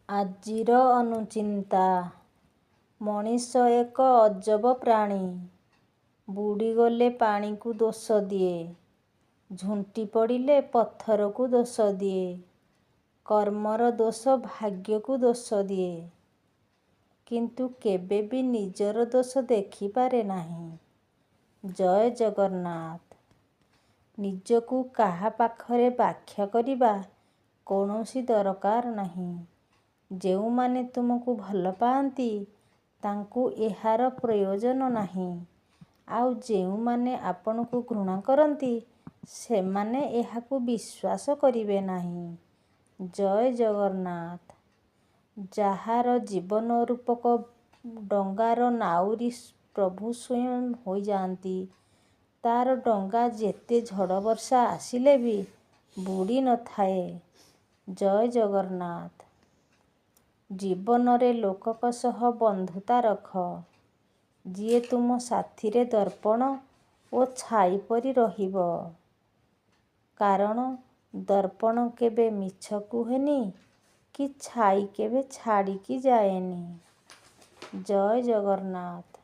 ଆଜିର ଅନୁଚିନ୍ତା। ମଣିଷ ଏକ ଅଜବ ପ୍ରାଣୀ। ବୁଡ଼ିଗଲେ ପାଣିକୁ ଦୋଷ ଦିଏ, ଝୁଣ୍ଟି ପଡ଼ିଲେ ପଥରକୁ ଦୋଷ ଦିଏ, କର୍ମର ଦୋଷ ଭାଗ୍ୟକୁ ଦୋଷ ଦିଏ, କିନ୍ତୁ କେବେ ବି ନିଜର ଦୋଷ ଦେଖିପାରେ ନାହିଁ। ଜୟ ଜଗନ୍ନାଥ। ନିଜକୁ କାହା ପାଖରେ ବ୍ୟାଖ୍ୟା କରିବା କୌଣସି ଦରକାର ନାହିଁ। ଯେଉଁମାନେ ତୁମକୁ ଭଲ ପାଆନ୍ତି ତାଙ୍କୁ ଏହାର ପ୍ରୟୋଜନ ନାହିଁ, ଆଉ ଯେଉଁମାନେ ଆପଣଙ୍କୁ ଘୃଣା କରନ୍ତି ସେମାନେ ଏହାକୁ ବିଶ୍ୱାସ କରିବେ ନାହିଁ। ଜୟ ଜଗନ୍ନାଥ। ଯାହାର ଜୀବନ ରୂପକ ଡଙ୍ଗାର ନାଉରୀ ପ୍ରଭୁ ସ୍ୱୟଂ ହୋଇଯାଆନ୍ତି, ତାର ଡଙ୍ଗା ଯେତେ ଝଡ଼ ବର୍ଷା ଆସିଲେ ବି ବୁଡ଼ି ନଥାଏ। ଜୟ ଜଗନ୍ନାଥ। ଜୀବନରେ ଲୋକଙ୍କ ସହ ବନ୍ଧୁତା ରଖ। ଯିଏ ତୁମ ସାଥିରେ ଦର୍ପଣ ଓ ଛାଇ ପରି ରହିବ। କାରଣ ଦର୍ପଣ କେବେ ମିଛ କୁହେନି କି ଛାଇ କେବେ ଛାଡ଼ିକି ଯାଏନି। ଜୟ ଜଗନ୍ନାଥ।